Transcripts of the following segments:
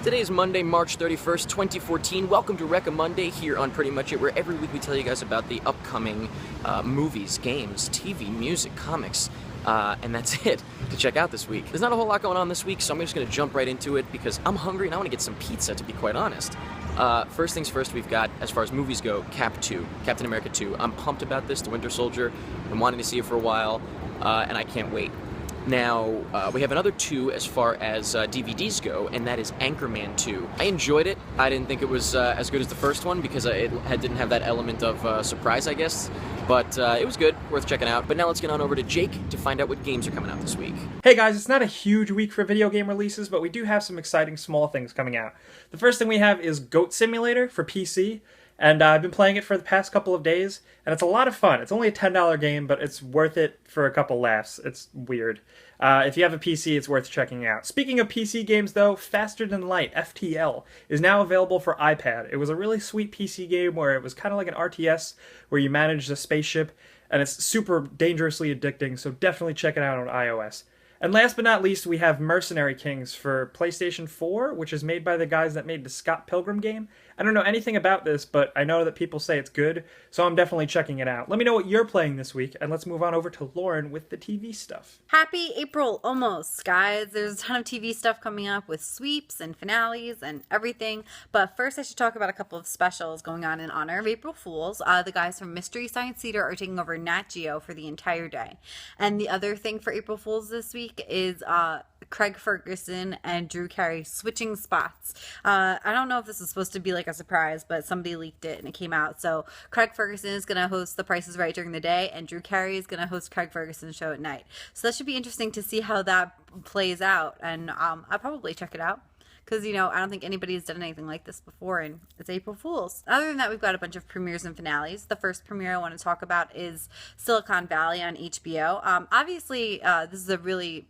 Today is Monday, March 31st, 2014. Welcome to Recca Monday here on Pretty Much It, where every week we tell you guys about the upcoming movies, games, TV, music, comics, and that's it to check out this week. There's not a whole lot going on this week, so I'm just going to jump right into it because I'm hungry and I want to get some pizza, to be quite honest. First things first, we've got, as far as movies go, Captain America 2. I'm pumped about this, The Winter Soldier. I've been wanting to see it for a while, and I can't wait. Now, we have another 2 as far as DVDs go, and that is Anchorman 2. I enjoyed it. I didn't think it was as good as the first one because it didn't have that element of surprise, I guess. But it was good, worth checking out. But now let's get on over to Jake to find out what games are coming out this week. Hey guys, it's not a huge week for video game releases, but we do have some exciting small things coming out. The first thing we have is Goat Simulator for PC. And I've been playing it for the past couple of days, and it's a lot of fun. It's only a $10 game, but it's worth it for a couple laughs. It's weird. If you have a PC, it's worth checking out. Speaking of PC games, though, Faster Than Light, FTL, is now available for iPad. It was a really sweet PC game where it was kind of like an RTS, where you managed a spaceship, and it's super dangerously addicting, so definitely check it out on iOS. And last but not least, we have Mercenary Kings for PlayStation 4, which is made by the guys that made the Scott Pilgrim game. I don't know anything about this, but I know that people say it's good, so I'm definitely checking it out. Let me know what you're playing this week, and let's move on over to Lauren with the TV stuff. Happy April, almost, guys. There's a ton of TV stuff coming up with sweeps and finales and everything. But first, I should talk about a couple of specials going on in honor of April Fools. The guys from Mystery Science Theater are taking over Nat Geo for the entire day. And the other thing for April Fools this week is Craig Ferguson and Drew Carey switching spots. I don't know if this is supposed to be like a surprise, but somebody leaked it and it came out. So Craig Ferguson is going to host The Price is Right during the day, and Drew Carey is going to host Craig Ferguson's show at night. So that should be interesting to see how that plays out, and I'll probably check it out. Because, I don't think anybody's done anything like this before, and it's April Fool's. Other than that, we've got a bunch of premieres and finales. The first premiere I want to talk about is Silicon Valley on HBO. Obviously, this is a really,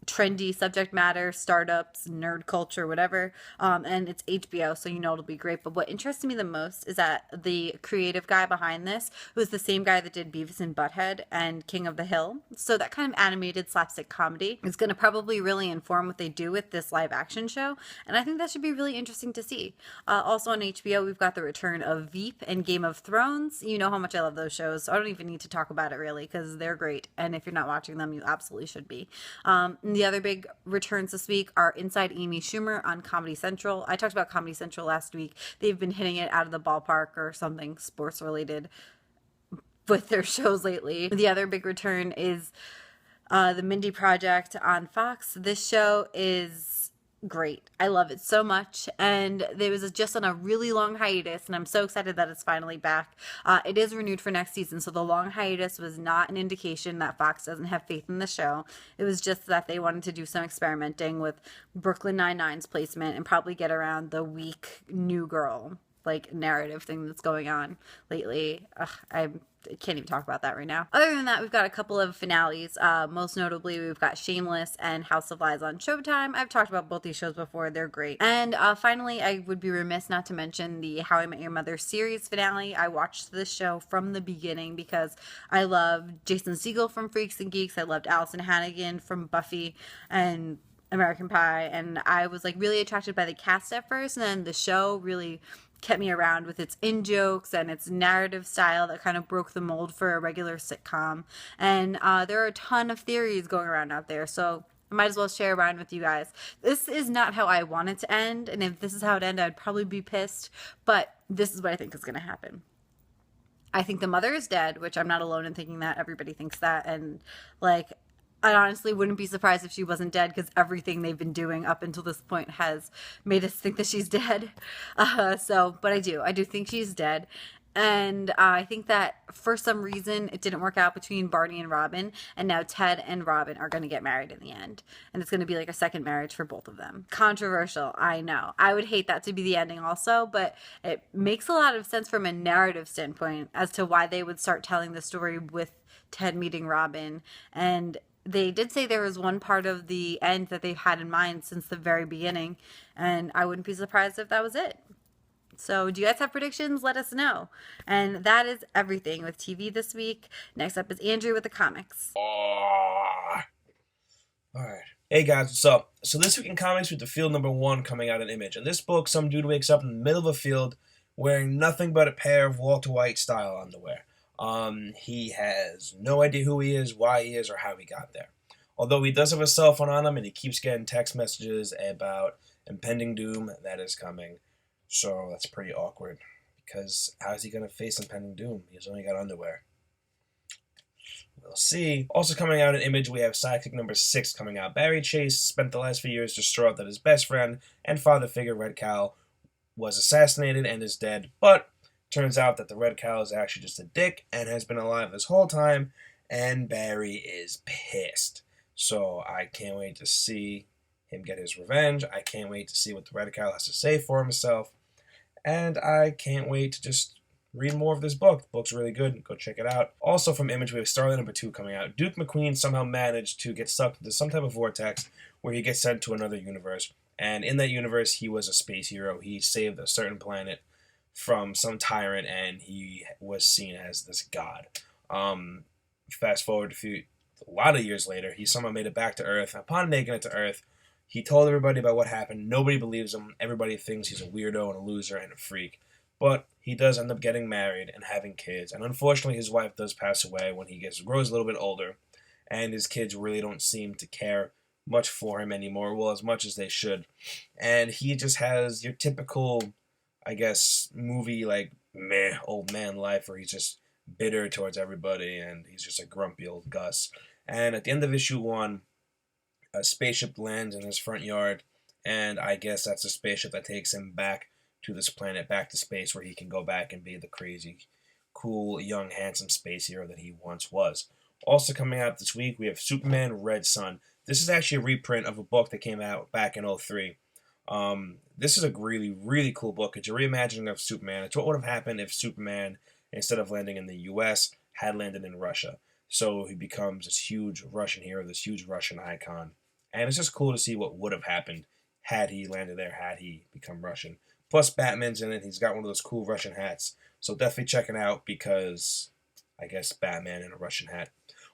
trendy subject matter, startups, nerd culture, whatever, and it's HBO, so it'll be great. But what interests me the most is that the creative guy behind this was the same guy that did Beavis and Butthead and King of the Hill, so that kind of animated slapstick comedy is going to probably really inform what they do with this live action show, and I think that should be really interesting to see. Also on HBO, we've got the return of Veep and Game of Thrones. You know how much I love those shows, so I don't even need to talk about it really, because they're great, and if you're not watching them, you absolutely should be. The other big returns this week are Inside Amy Schumer on Comedy Central. I talked about Comedy Central last week. They've been hitting it out of the ballpark or something sports related with their shows lately. The other big return is the Mindy Project on Fox. This show is great. I love it so much, and it was just on a really long hiatus, and I'm so excited that it's finally back. It is renewed for next season, so the long hiatus was not an indication that Fox doesn't have faith in the show. It was just that they wanted to do some experimenting with Brooklyn Nine-Nine's placement and probably get around the weak new girl narrative thing that's going on lately. I can't even talk about that right now. Other than that, we've got a couple of finales. Most notably, we've got Shameless and House of Lies on Showtime. I've talked about both these shows before. They're great. And finally, I would be remiss not to mention the How I Met Your Mother series finale. I watched this show from the beginning because I love Jason Segel from Freaks and Geeks. I loved Allison Hannigan from Buffy and American Pie. And I was really attracted by the cast at first, and then the show really kept me around with its in-jokes and its narrative style that kind of broke the mold for a regular sitcom. And there are a ton of theories going around out there, so I might as well share around with you guys. This is not how I want it to end, and if this is how it ended, I'd probably be pissed, but this is what I think is going to happen. I think the mother is dead, which I'm not alone in thinking that. Everybody thinks that, and I honestly wouldn't be surprised if she wasn't dead, because everything they've been doing up until this point has made us think that she's dead. But I do think she's dead. And I think that for some reason it didn't work out between Barney and Robin, and now Ted and Robin are going to get married in the end. And it's going to be a second marriage for both of them. Controversial, I know. I would hate that to be the ending also, but it makes a lot of sense from a narrative standpoint as to why they would start telling the story with Ted meeting Robin. And they did say there was one part of the end that they've had in mind since the very beginning, and I wouldn't be surprised if that was it. So do you guys have predictions? Let us know. And that is everything with TV this week. Next up is Andrew with the comics. All right. Hey guys, what's up? So this week in comics with the Field #1 coming out in Image. In this book, some dude wakes up in the middle of a field wearing nothing but a pair of Walter White style underwear. He has no idea who he is, why he is, or how he got there. Although he does have a cell phone on him and he keeps getting text messages about impending doom that is coming. So that's pretty awkward because how is he going to face impending doom? He's only got underwear. We'll see. Also coming out in Image, we have Sidekick #6 coming out. Barry Chase spent the last few years distraught that his best friend and father figure, Red Cowl, was assassinated and is dead, but turns out that the Red Cowl is actually just a dick and has been alive this whole time, and Barry is pissed. So I can't wait to see him get his revenge. I can't wait to see what the Red Cowl has to say for himself, and I can't wait to just read more of this book. The book's really good. Go check it out. Also from Image, we have Starlight #2 coming out. Duke McQueen somehow managed to get sucked into some type of vortex where he gets sent to another universe. And in that universe, he was a space hero. He saved a certain planet from some tyrant, and he was seen as this god. Fast forward a lot of years later, he somehow made it back to Earth. Upon making it to Earth, he told everybody about what happened. Nobody believes him. Everybody thinks he's a weirdo and a loser and a freak. But he does end up getting married and having kids. And unfortunately, his wife does pass away when he grows a little bit older. And his kids really don't seem to care much for him anymore. Well, as much as they should. And he just has your typical, I guess, movie, like, meh, old man life where he's just bitter towards everybody. And he's just a grumpy old Gus. And at the end of issue 1, a spaceship lands in his front yard. And I guess that's a spaceship that takes him back to this planet, back to space, where he can go back and be the crazy, cool, young, handsome space hero that he once was. Also coming out this week, we have Superman Red Sun. This is actually a reprint of a book that came out back in 2003. This is a really, really cool book. It's a reimagining of Superman. It's what would have happened if Superman, instead of landing in the U.S., had landed in Russia. So he becomes this huge Russian hero, this huge Russian icon. And it's just cool to see what would have happened had he landed there, had he become Russian. Plus, Batman's in it. He's got one of those cool Russian hats. So definitely check it out because, I guess, Batman in a Russian hat.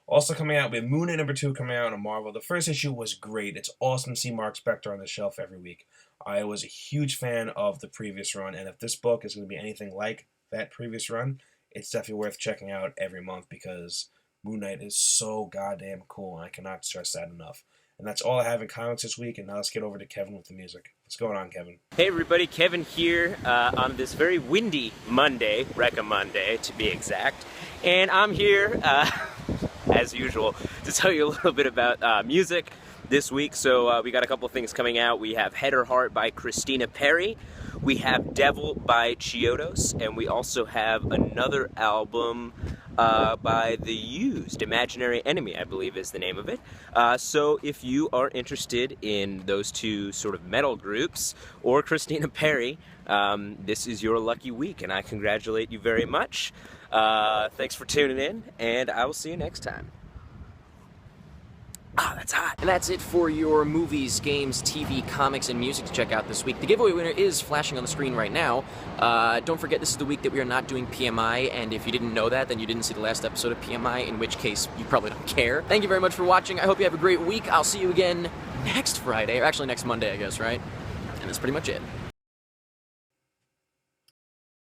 Also coming out, we have Moon Knight #2 coming out on Marvel. The first issue was great. It's awesome to see Mark Spector on the shelf every week. I was a huge fan of the previous run, and if this book is going to be anything like that previous run, it's definitely worth checking out every month because Moon Knight is so goddamn cool, and I cannot stress that enough. And that's all I have in comics this week, and now let's get over to Kevin with the music. What's going on, Kevin? Hey everybody, Kevin here on this very windy Monday, Recca-Monday to be exact. And I'm here, as usual, to tell you a little bit about music this week. So we got a couple of things coming out. We have Head or Heart by Christina Perri. We have Devil by Chiodos. And we also have another album by The Used, Imaginary Enemy, I believe is the name of it. So if you are interested in those two sort of metal groups, or Christina Perri, this is your lucky week, and I congratulate you very much. Thanks for tuning in, and I will see you next time. Ah, that's hot. And that's it for your movies, games, TV, comics, and music to check out this week. The giveaway winner is flashing on the screen right now. Don't forget, this is the week that we are not doing PMI, and if you didn't know that, then you didn't see the last episode of PMI, in which case you probably don't care. Thank you very much for watching. I hope you have a great week. I'll see you again next Friday, or actually next Monday, I guess, right? And that's pretty much it.